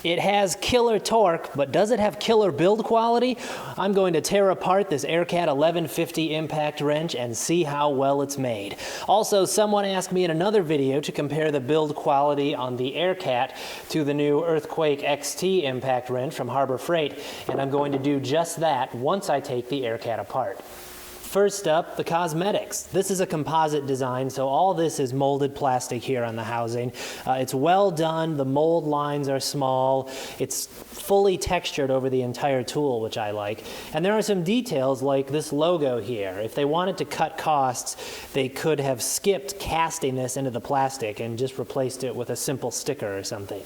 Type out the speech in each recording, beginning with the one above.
It has killer torque, but does it have killer build quality? I'm going to tear apart this Aircat 1150 impact wrench and see how well it's made. Also, someone asked me in another video to compare the build quality on the Aircat to the new Earthquake XT impact wrench from Harbor Freight, and I'm going to do just that once I take the Aircat apart. First up, the cosmetics. This is a composite design, so all this is molded plastic here on the housing. It's well done, the mold lines are small, it's fully textured over the entire tool, which I like. And there are some details like this logo here. If they wanted to cut costs, they could have skipped casting this into the plastic and just replaced it with a simple sticker or something.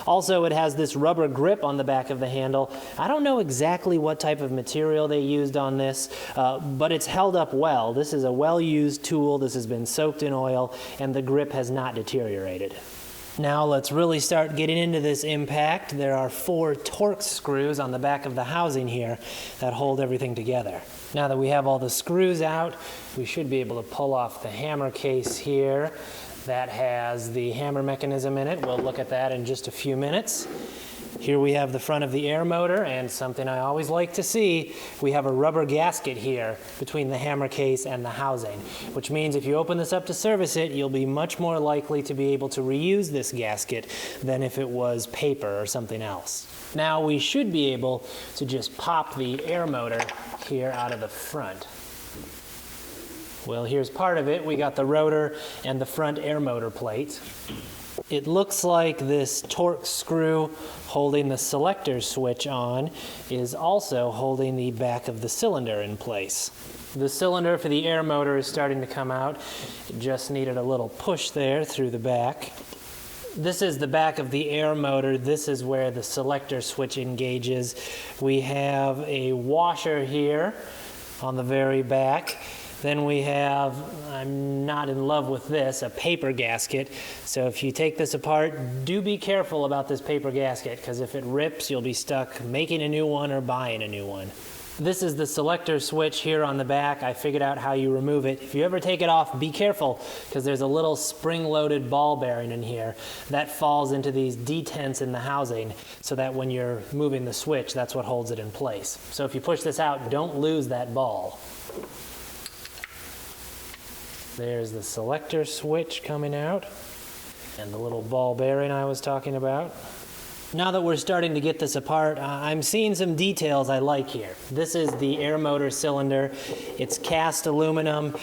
Also, it has this rubber grip on the back of the handle. I don't know exactly what type of material they used on this, but it's held up well. This is a well-used tool. This has been soaked in oil, and the grip has not deteriorated. Now let's really start getting into this impact. There are 4 Torx screws on the back of the housing here that hold everything together. Now that we have all the screws out, we should be able to pull off the hammer case here. That has the hammer mechanism in it. We'll look at that in just a few minutes. Here we have the front of the air motor, and something I always like to see, we have a rubber gasket here between the hammer case and the housing, which means if you open this up to service it, you'll be much more likely to be able to reuse this gasket than if it was paper or something else. Now we should be able to just pop the air motor here out of the front. Well, here's part of it. We got the rotor and the front air motor plate. It looks like this Torx screw holding the selector switch on is also holding the back of the cylinder in place. The cylinder for the air motor is starting to come out. It just needed a little push there through the back. This is the back of the air motor. This is where the selector switch engages. We have a washer here on the very back. Then we have, I'm not in love with this, a paper gasket. So if you take this apart, do be careful about this paper gasket, because if it rips, you'll be stuck making a new one or buying a new one. This is the selector switch here on the back. I figured out how you remove it. If you ever take it off, be careful, because there's a little spring-loaded ball bearing in here that falls into these detents in the housing, so that when you're moving the switch, that's what holds it in place. So if you push this out, don't lose that ball. There's the selector switch coming out and the little ball bearing I was talking about. Now that we're starting to get this apart, I'm seeing some details I like here. This is the air motor cylinder. It's cast aluminum.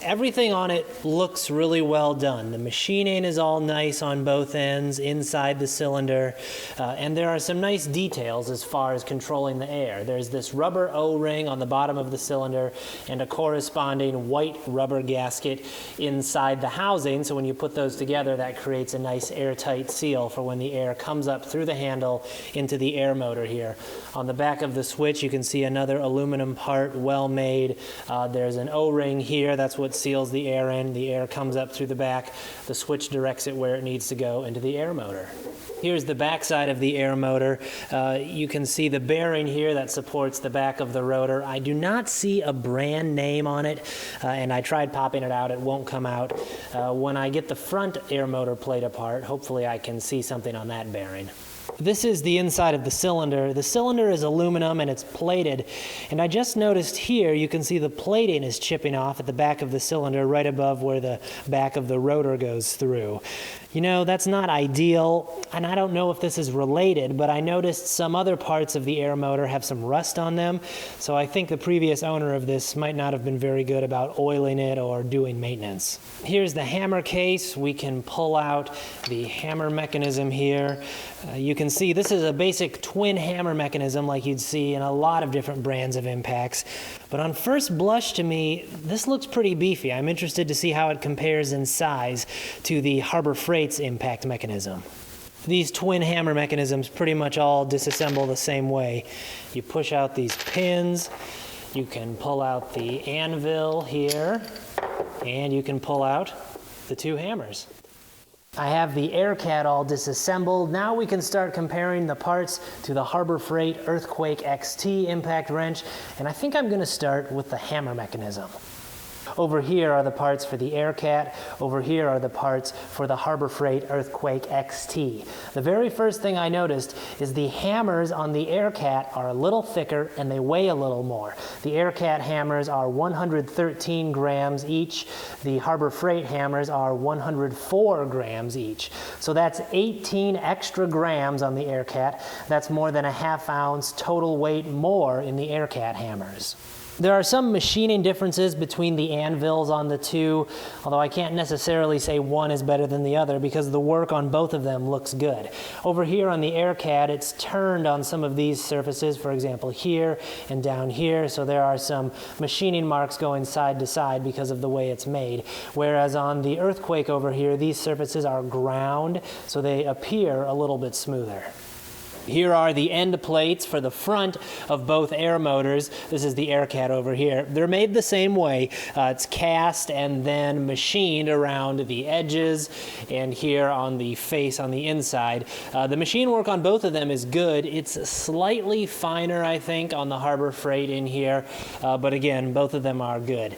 Everything on it looks really well done. The machining is all nice on both ends, inside the cylinder, and there are some nice details as far as controlling the air. There's this rubber O-ring on the bottom of the cylinder and a corresponding white rubber gasket inside the housing, so when you put those together, that creates a nice airtight seal for when the air comes up through the handle into the air motor here. On the back of the switch, you can see another aluminum part, well made. There's an O-ring here, that's what seals the air in. The air comes up through the back. The switch directs it where it needs to go, into the air motor. Here's the back side of the air motor. You can see the bearing here that supports the back of the rotor. I do not see a brand name on it, and I tried popping it out. It won't come out. When I get the front air motor plate apart, hopefully I can see something on that bearing. This is the inside of the cylinder. The cylinder is aluminum and it's plated. And I just noticed here, you can see the plating is chipping off at the back of the cylinder right above where the back of the rotor goes through. You know, that's not ideal, and I don't know if this is related, but I noticed some other parts of the air motor have some rust on them, so I think the previous owner of this might not have been very good about oiling it or doing maintenance. Here's the hammer case. We can pull out the hammer mechanism here. You can see this is a basic twin hammer mechanism like you'd see in a lot of different brands of impacts, but on first blush to me, this looks pretty beefy. I'm interested to see how it compares in size to the Harbor Freight's impact mechanism. These twin hammer mechanisms pretty much all disassemble the same way. You push out these pins, you can pull out the anvil here, and you can pull out the 2 hammers. I have the Aircat all disassembled. Now we can start comparing the parts to the Harbor Freight Earthquake XT impact wrench, and I think I'm going to start with the hammer mechanism. Over here are the parts for the Aircat. Over here are the parts for the Harbor Freight Earthquake XT. The very first thing I noticed is the hammers on the Aircat are a little thicker and they weigh a little more. The Aircat hammers are 113 grams each. The Harbor Freight hammers are 104 grams each. So that's 18 extra grams on the Aircat. That's more than a ½ ounce total weight more in the Aircat hammers. There are some machining differences between the anvils on the two, although I can't necessarily say one is better than the other because the work on both of them looks good. Over here on the Aircat, it's turned on some of these surfaces, for example here and down here, so there are some machining marks going side to side because of the way it's made. Whereas on the Earthquake over here, these surfaces are ground, so they appear a little bit smoother. Here are the end plates for the front of both air motors. This is the Aircat over here. They're made the same way. It's cast and then machined around the edges and here on the face on the inside. The machine work on both of them is good. It's slightly finer, I think, on the Harbor Freight in here, but again, both of them are good.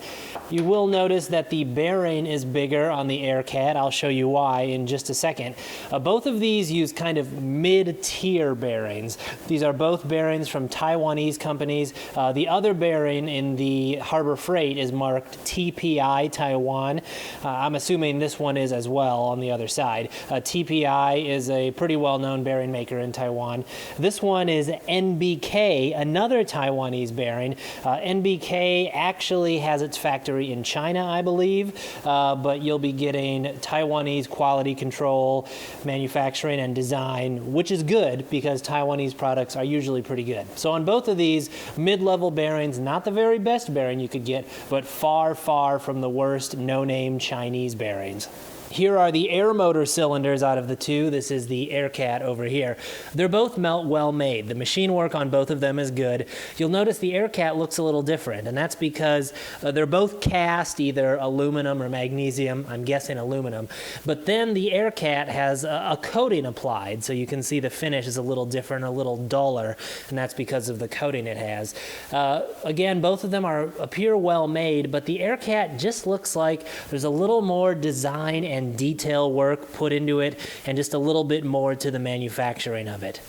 You will notice that the bearing is bigger on the Aircat. I'll show you why in just a second. Both of these use kind of mid-tier bearings. These are both bearings from Taiwanese companies. The other bearing in the Harbor Freight is marked TPI Taiwan. I'm assuming this one is as well on the other side. TPI is a pretty well-known bearing maker in Taiwan. This one is NBK, another Taiwanese bearing. NBK actually has its factory in China, I believe, but you'll be getting Taiwanese quality control, manufacturing, and design, which is good because Taiwanese products are usually pretty good. So on both of these, mid-level bearings, not the very best bearing you could get, but far, far from the worst no-name Chinese bearings. Here are the air motor cylinders out of the two. This is the Aircat over here. They're both well made. The machine work on both of them is good. You'll notice the Aircat looks a little different, and that's because they're both cast either aluminum or magnesium. I'm guessing aluminum. But then the Aircat has a coating applied, so you can see the finish is a little different, a little duller, and that's because of the coating it has. Again, both of them appear well made, but the Aircat just looks like there's a little more design and detail work put into it, and just a little bit more to the manufacturing of it.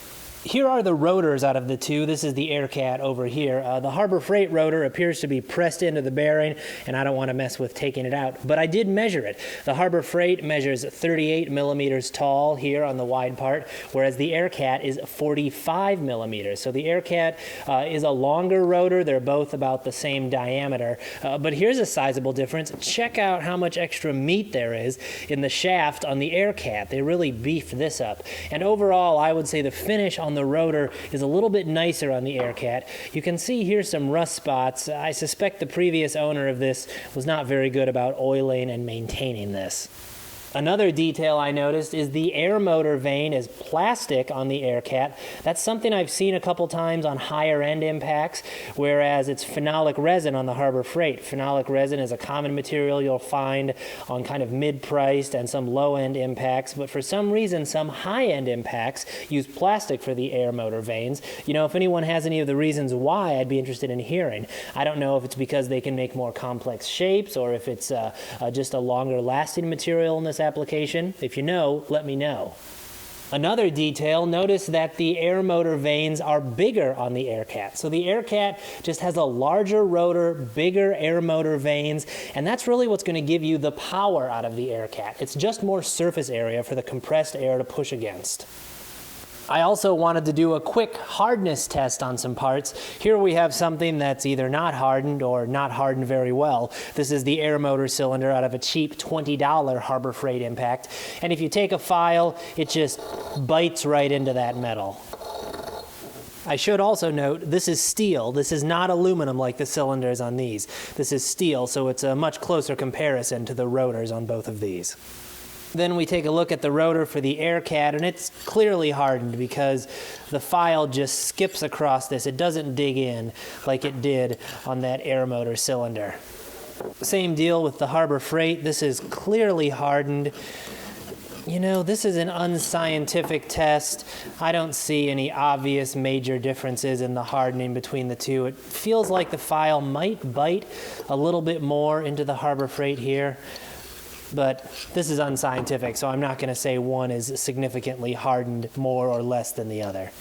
Here are the rotors out of the two. This is the Aircat over here. The Harbor Freight rotor appears to be pressed into the bearing, and I don't want to mess with taking it out, but I did measure it. The Harbor Freight measures 38 millimeters tall here on the wide part, whereas the Aircat is 45 millimeters. So the Aircat is a longer rotor. They're both about the same diameter, but here's a sizable difference. Check out how much extra meat there is in the shaft on the Aircat. They really beefed this up. And overall, I would say the finish on the rotor is a little bit nicer on the Aircat. You can see here some rust spots. I suspect the previous owner of this was not very good about oiling and maintaining this. Another detail I noticed is the air motor vane is plastic on the Aircat. That's something I've seen a couple times on higher end impacts, whereas it's phenolic resin on the Harbor Freight. Phenolic resin is a common material you'll find on kind of mid-priced and some low-end impacts, but for some reason some high-end impacts use plastic for the air motor vanes. You know, if anyone has any of the reasons why, I'd be interested in hearing. I don't know if it's because they can make more complex shapes or if it's just a longer lasting material in this application. If you know, let me know. Another detail, notice that the air motor vanes are bigger on the Aircat. So the Aircat just has a larger rotor, bigger air motor vanes, and that's really what's going to give you the power out of the Aircat. It's just more surface area for the compressed air to push against. I also wanted to do a quick hardness test on some parts. Here we have something that's either not hardened or not hardened very well. This is the air motor cylinder out of a cheap $20 Harbor Freight impact. And if you take a file, it just bites right into that metal. I should also note, this is steel. This is not aluminum like the cylinders on these. This is steel, so it's a much closer comparison to the rotors on both of these. Then we take a look at the rotor for the Aircat, and it's clearly hardened because the file just skips across this. It doesn't dig in like it did on that air motor cylinder. Same deal with the Harbor Freight. This is clearly hardened. You know, this is an unscientific test. I don't see any obvious major differences in the hardening between the two. It feels like the file might bite a little bit more into the Harbor Freight here, but this is unscientific, so I'm not going to say one is significantly hardened more or less than the other.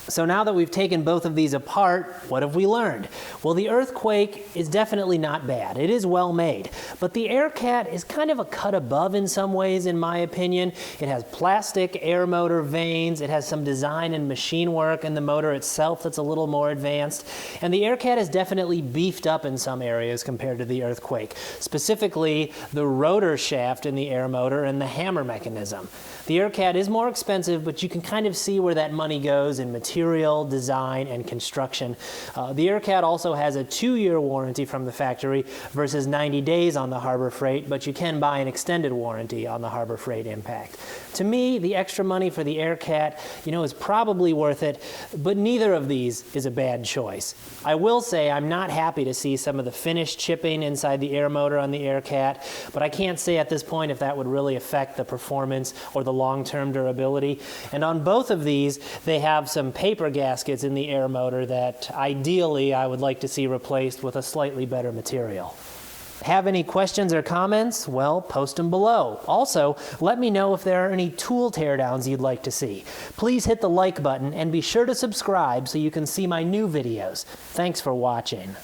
So now that we've taken both of these apart, what have we learned? Well, the Earthquake is definitely not bad. It is well made. But the Aircat is kind of a cut above in some ways, in my opinion. It has plastic air motor vanes. It has some design and machine work in the motor itself that's a little more advanced. And the Aircat is definitely beefed up in some areas compared to the Earthquake, specifically the rotor shaft in the air motor and the hammer mechanism. The Aircat is more expensive, but you can kind of see where that money goes in material, design, and construction. The Aircat also has a 2-year warranty from the factory versus 90 days on the Harbor Freight, but you can buy an extended warranty on the Harbor Freight Impact. To me, the extra money for the Aircat, is probably worth it, but neither of these is a bad choice. I will say I'm not happy to see some of the finish chipping inside the air motor on the Aircat, but I can't say at this point if that would really affect the performance or the long-term durability. And on both of these, they have some paper gaskets in the air motor that ideally I would like to see replaced with a slightly better material. Have any questions or comments? Well, post them below. Also, let me know if there are any tool teardowns you'd like to see. Please hit the like button and be sure to subscribe so you can see my new videos. Thanks for watching.